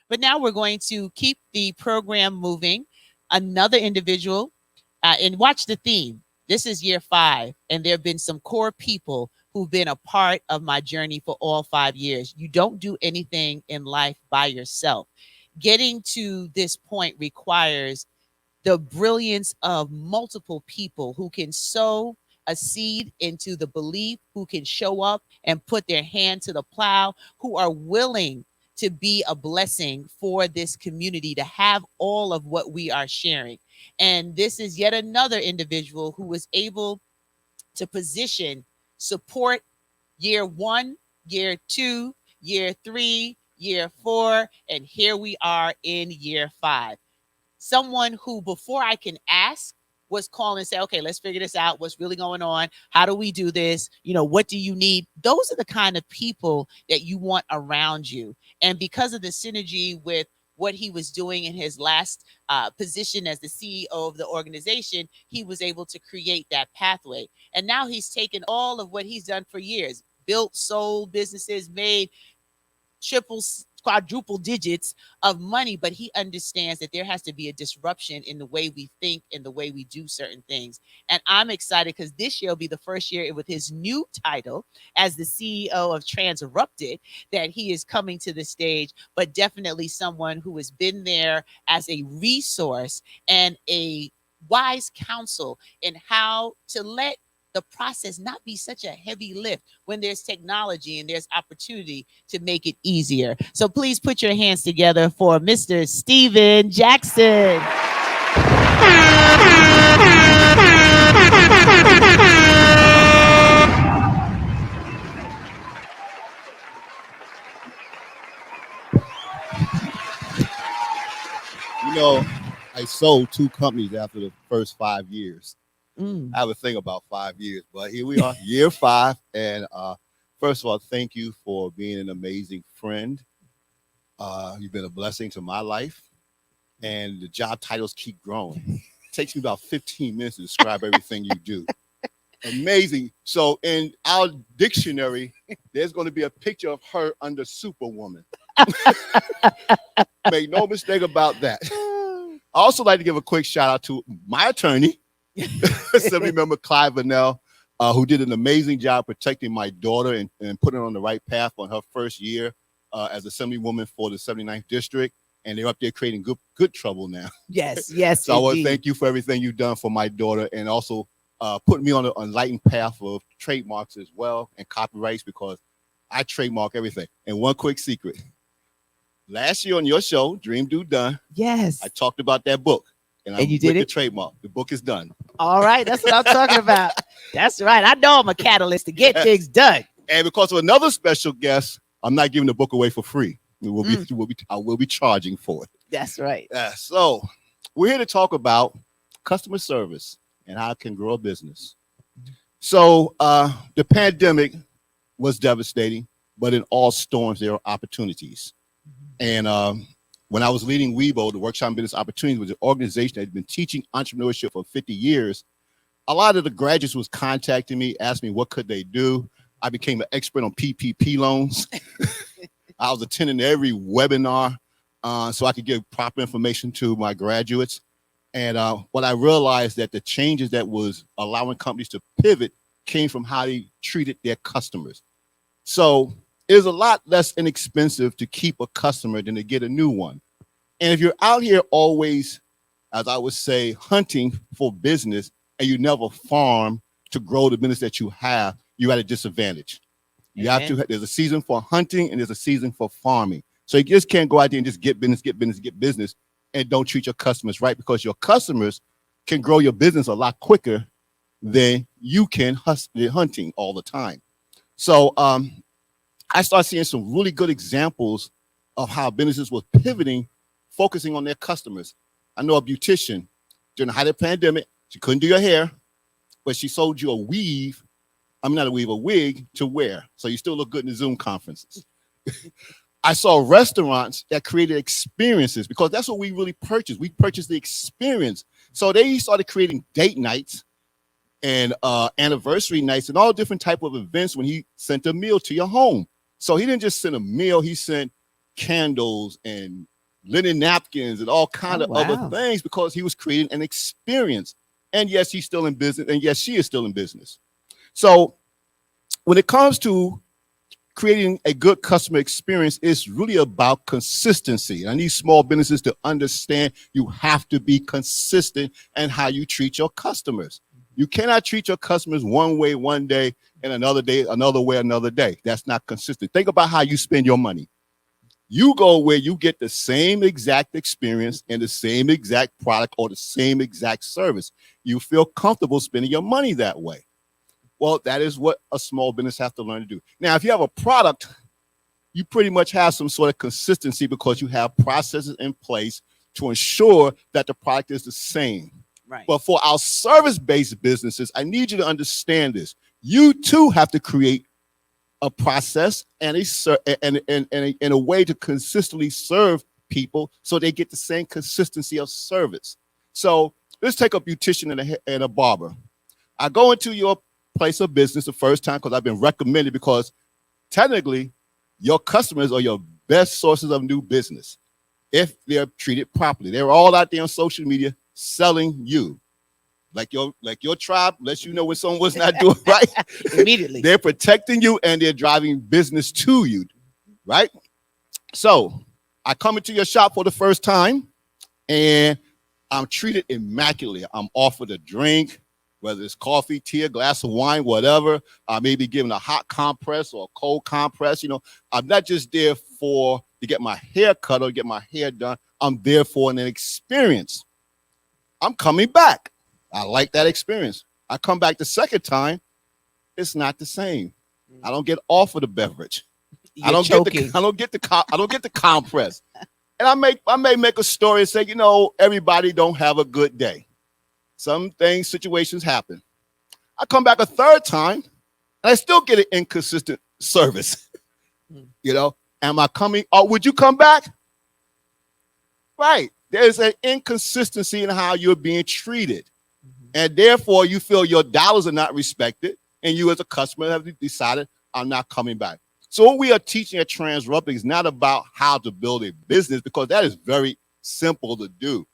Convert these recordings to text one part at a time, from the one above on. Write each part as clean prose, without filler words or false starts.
But now we're going to keep the program moving. Another individual, and watch the theme. This is year 5, and there have been some core people who've been a part of my journey for all 5 years. You don't do anything in life by yourself. Getting to this point requires the brilliance of multiple people who can sow a seed into the belief, who can show up and put their hand to the plow, who are willing to be a blessing for this community, to have all of what we are sharing. And this is yet another individual who was able to position support year 1, year 2, year 3, year 4, and here we are in year 5. Someone who, before I can ask, was calling and say, okay, let's figure this out. What's really going on? How do we do this? What do you need? Those are the kind of people that you want around you. And because of the synergy with what he was doing in his last position as the CEO of the organization, he was able to create that pathway. And now he's taken all of what he's done for years, built, sold businesses, made triple, quadruple digits of money, but he understands that there has to be a disruption in the way we think and the way we do certain things. And I'm excited because this year will be the first year with his new title as the CEO of Transrupted that he is coming to the stage, but definitely someone who has been there as a resource and a wise counsel in how to let the process not be such a heavy lift when there's technology and there's opportunity to make it easier. So please put your hands together for Mr. Steven Jackson. You know, I sold 2 companies after the first 5 years. I have a thing about 5 years, but here we are, year 5. And first of all, thank you for being an amazing friend. You've been a blessing to my life, and the job titles keep growing. It takes me about 15 minutes to describe everything you do. Amazing. So in our dictionary, there's going to be a picture of her under Superwoman. Make no mistake about that. I also like to give a quick shout out to my attorney, Assembly Member Clyde Vernell, who did an amazing job protecting my daughter and putting her on the right path on her first year as Assemblywoman for the 79th District. And they're up there creating good trouble now. Yes. So I want to thank you for everything you've done for my daughter, and also putting me on an enlightened path of trademarks as well and copyrights, because I trademark everything. And one quick secret. Last year on your show, Dream Do Done, yes, I talked about that book. And you did the it? trademark. The book is done. All right. That's what I'm talking about. That's right. I know I'm a catalyst to get things done. And because of another special guest, I'm not giving the book away for free. I will be charging for it. That's right. So we're here to talk about customer service and how it can grow a business. So the pandemic was devastating, but in all storms, there are opportunities. And when I was leading WeBo, the Workshop Business Opportunities, was an organization that had been teaching entrepreneurship for 50 years. A lot of the graduates was contacting me, asking me what could they do. I became an expert on PPP loans. I was attending every webinar so I could give proper information to my graduates. And what I realized that the changes that was allowing companies to pivot came from how they treated their customers. So it is a lot less inexpensive to keep a customer than to get a new one. And if you're out here always, as I would say, hunting for business, and you never farm to grow the business that you have, you're at a disadvantage. You have to. There's a season for hunting and there's a season for farming. So you just can't go out there and just get business, and don't treat your customers right, because your customers can grow your business a lot quicker than you can hunting all the time. So I started seeing some really good examples of how businesses were pivoting, focusing on their customers. I know a beautician during the height of the pandemic, she couldn't do your hair, but she sold you a weave. I'm not a weave, a wig to wear, so you still look good in the Zoom conferences. I saw restaurants that created experiences, because that's what we really purchased. We purchased the experience. So they started creating date nights and anniversary nights and all different type of events when he sent a meal to your home. So he didn't just send a meal, he sent candles and linen napkins and all kind Oh, of other wow. things because he was creating an experience. And yes, he's still in business, and yes, she is still in business. So when it comes to creating a good customer experience, it's really about consistency. And I need small businesses to understand you have to be consistent in how you treat your customers. You cannot treat your customers one way one day and another day, another way, another day. That's not consistent. Think about how you spend your money. You go where you get the same exact experience and the same exact product or the same exact service. You feel comfortable spending your money that way. Well, that is what a small business has to learn to do. Now, if you have a product, you pretty much have some sort of consistency because you have processes in place to ensure that the product is the same. Right. But for our service-based businesses, I need you to understand this. You too have to create a process and a way to consistently serve people so they get the same consistency of service. So let's take a beautician and a barber. I go into your place of business the first time because I've been recommended, because technically your customers are your best sources of new business if they're treated properly. They're all out there on social media selling you. Like your tribe lets you know when someone's not doing right. Immediately. They're protecting you and they're driving business to you, right? So I come into your shop for the first time and I'm treated immaculately. I'm offered a drink, whether it's coffee, tea, a glass of wine, whatever. I may be given a hot compress or a cold compress. You know, I'm not just there to get my hair cut or get my hair done. I'm there for an experience. I'm coming back. I like that experience. I come back the second time, it's not the same. I don't get offered a beverage. I don't get the compress. And I may make a story and say, you know, everybody don't have a good day. Some things, situations happen. I come back a third time and I still get an inconsistent service. You know, am I coming? Or would you come back? Right. There's an inconsistency in how you're being treated. And therefore, you feel your dollars are not respected. And you as a customer have decided, I'm not coming back. So what we are teaching at Transrupting is not about how to build a business, because that is very simple to do.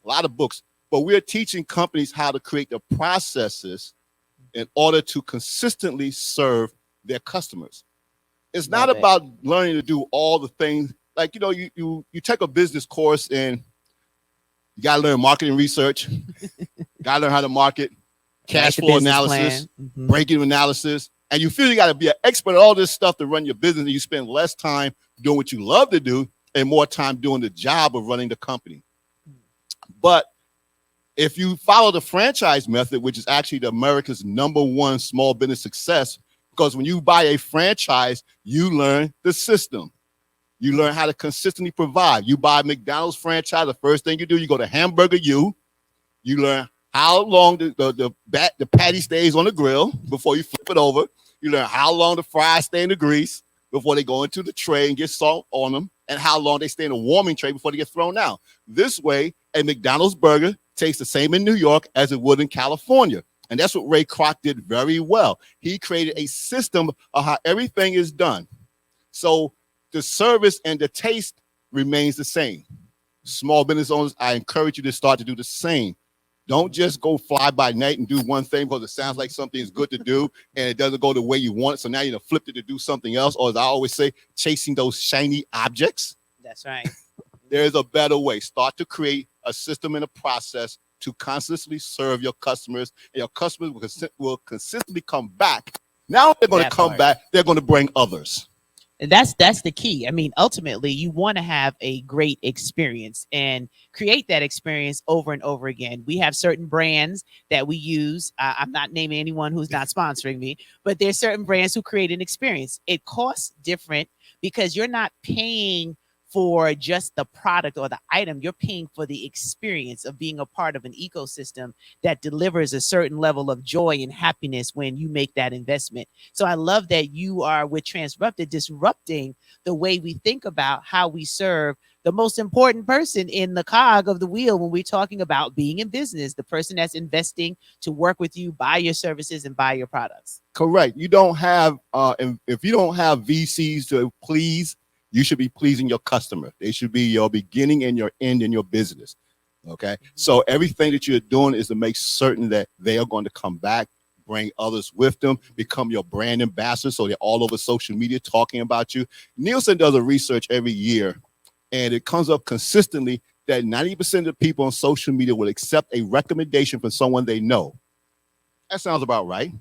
A lot of books. But we're teaching companies how to create the processes in order to consistently serve their customers. It's not about learning to do all the things. Like, you know, you take a business course and you got to learn marketing research. Got to learn how to market, cash flow analysis, break-even analysis. And you feel you got to be an expert at all this stuff to run your business, and you spend less time doing what you love to do and more time doing the job of running the company. But if you follow the franchise method, which is actually America's #1 small business success, because when you buy a franchise, you learn the system. You learn how to consistently provide. You buy a McDonald's franchise, the first thing you do, you go to Hamburger U. You learn how long the patty stays on the grill before you flip it over. You learn how long the fries stay in the grease before they go into the tray and get salt on them, and how long they stay in a warming tray before they get thrown out. This way, a McDonald's burger tastes the same in New York as it would in California. And that's what Ray Kroc did very well. He created a system of how everything is done. So the service and the taste remains the same. Small business owners, I encourage you to start to do the same. Don't just go fly by night and do one thing because it sounds like something is good to do and it doesn't go the way you want it. So now you're flipped it to do something else. Or as I always say, chasing those shiny objects. That's right. There's a better way. Start to create a system and a process to constantly serve your customers, and your customers will consistently come back. Now they're going to come back. They're going to bring others. And that's the key. I mean, ultimately, you want to have a great experience and create that experience over and over again. We have certain brands that we use. I'm not naming anyone who's not sponsoring me, but there's certain brands who create an experience. It costs different because you're not paying for just the product or the item. You're paying for the experience of being a part of an ecosystem that delivers a certain level of joy and happiness when you make that investment. So I love that you are with Transrupted disrupting the way we think about how we serve the most important person in the cog of the wheel when we're talking about being in business, the person that's investing to work with you, buy your services and buy your products. Correct. You don't have, if you don't have VCs to please, You should be pleasing your customer. They should be your beginning and your end in your business. Okay. So everything that you're doing is to make certain that they are going to come back, bring others with them, become your brand ambassador. So they're all over social media talking about you. Nielsen does a research every year, and it comes up consistently that 90% of the people on social media will accept a recommendation from someone they know. That sounds about right.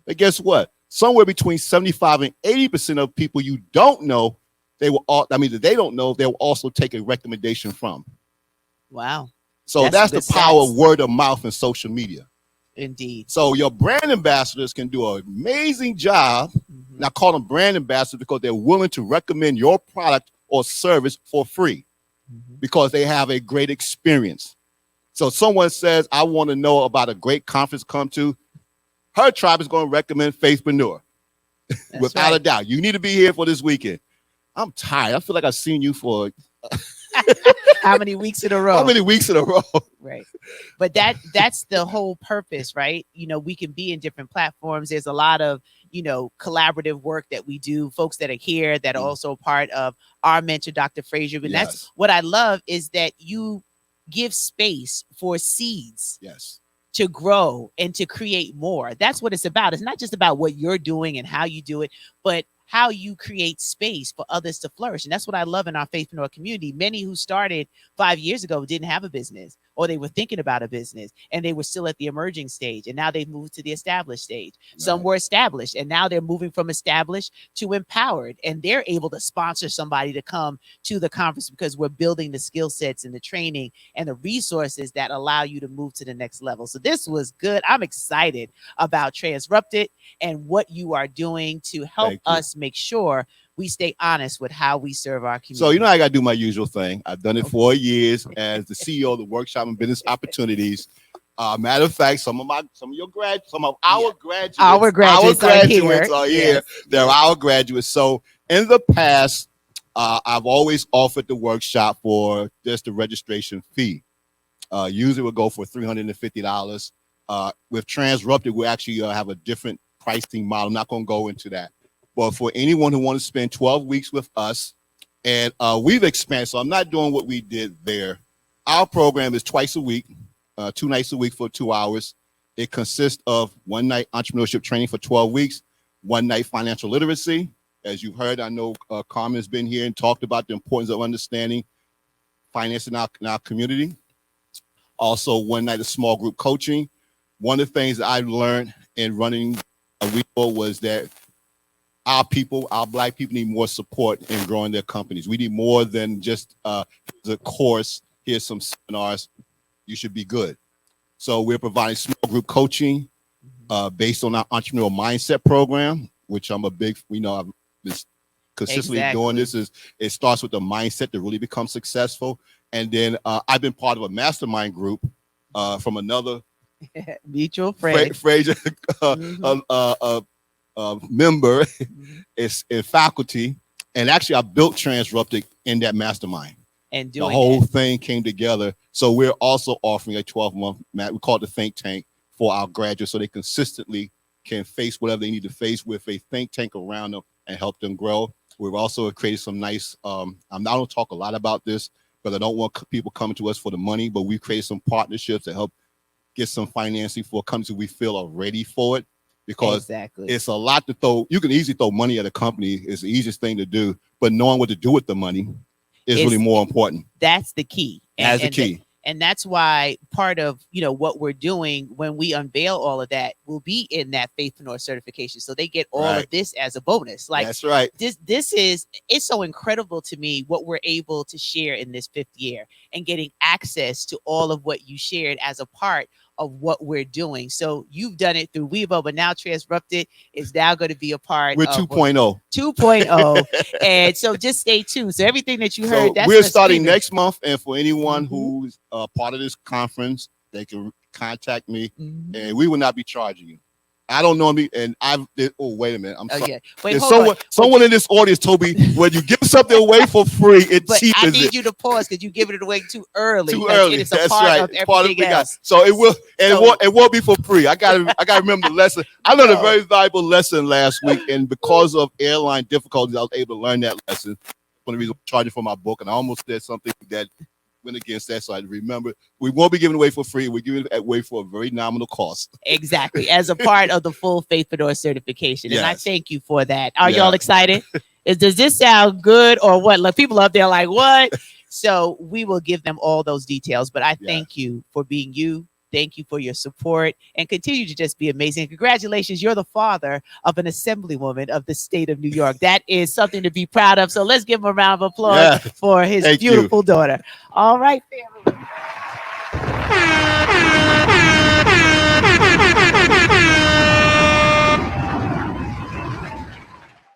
But guess what? Somewhere between 75 and 80% of people you don't know, they don't know, they will also take a recommendation from. Wow. So that's the power of word of mouth and social media. Indeed. So your brand ambassadors can do an amazing job. And I call them brand ambassadors because they're willing to recommend your product or service for free because they have a great experience. So someone says, I want to know about a great conference to come to. Her tribe is going to recommend Faithprenuer. Without a doubt. You need to be here for this weekend. I'm tired. I feel like I've seen you for how many weeks in a row? How many weeks in a row? Right. But that's the whole purpose, right? You know, we can be in different platforms. There's a lot of, collaborative work that we do, folks that are here that are also part of our mentor, Dr. Frazier. And that's what I love is that you give space for seeds. Yes. To grow and to create more. That's what it's about. It's not just about what you're doing and how you do it, but how you create space for others to flourish. And that's what I love in our Faithprenuer community. Many who started 5 years ago didn't have a business, or they were thinking about a business and they were still at the emerging stage. And now they've moved to the established stage. Right. Some were established and now they're moving from established to empowered, and they're able to sponsor somebody to come to the conference because we're building the skill sets and the training and the resources that allow you to move to the next level. So this was good. I'm excited about Transrupted and what you are doing to help us make sure we stay honest with how we serve our community. So, I got to do my usual thing. I've done it for years as the CEO of the Workshop and Business Opportunities. Matter of fact, some of our graduates are here. Yes. They're our graduates. So in the past, I've always offered the workshop for just the registration fee. Usually we'll go for $350. With Transrupted, we actually have a different pricing model. I'm not going to go into that. But for anyone who wants to spend 12 weeks with us, and we've expanded, so I'm not doing what we did there. Our program is twice a week, 2 nights a week for 2 hours. It consists of 1 night entrepreneurship training for 12 weeks, 1 night financial literacy. As you've heard, I know Carmen has been here and talked about the importance of understanding finance in our community. Also, 1 night of small group coaching. One of the things that I learned in running a Repo was that our Black people need more support in growing their companies. We need more than just the course. Here's some seminars. You should be good. So we're providing small group coaching based on our entrepreneurial mindset program, which I'm a big, I've been consistently doing this. It starts with the mindset to really become successful. And then I've been part of a mastermind group from another mutual friend, Frazier, member is in faculty, and actually I built Transrupted in that mastermind, and the whole thing came together. So we're also offering a 12-month we call it the think tank for our graduates, so they consistently can face whatever they need to face with a think tank around them and help them grow. We've also created some nice I don't talk a lot about this because I don't want people coming to us for the money, but we've created some partnerships to help get some financing for companies we feel are ready for it. Because it's a lot to throw. You can easily throw money at a company. It's the easiest thing to do. But knowing what to do with the money is really more important. That's the key. That's the key. And that's why part of, what we're doing when we unveil all of that will be in that Faithprenuer certification. So they get all of this as a bonus. Like, that's right. It's so incredible to me what we're able to share in this 5th year and getting access to all of what you shared as a part of what we're doing. So you've done it through Weibo, but now Transrupted is now going to be a part of 2.0. 2.0. And so just stay tuned. So everything that you heard, we're starting next month. And for anyone who's part of this conference, they can contact me and we will not be charging you. I don't know me, and wait a minute. I'm sorry. Wait, someone in this audience told me when you give something away for free, it cheapens it. I need you to pause because you giving it away too early. It's a part of everything else. So it won't be for free. I gotta remember the lesson. I learned a very valuable lesson last week, and because of airline difficulties, I was able to learn that lesson. one of the reasons I'm charging for my book, and I almost said something that went against that. So I remember we won't be giving away for free. We're giving it away for a very nominal cost. Exactly, as a part of the full Faithpreneur certification. And I Yes. thank you for that. Are Yeah. y'all excited? Does this sound good or what? Like people up there like, what? So we will give them all those details. But I Yeah. thank you for being you. Thank you for your support and continue to just be amazing. Congratulations. You're the father of an assemblywoman of the state of New York. That is something to be proud of. So let's give him a round of applause Yeah. for his Thank you. beautiful daughter. All right, family.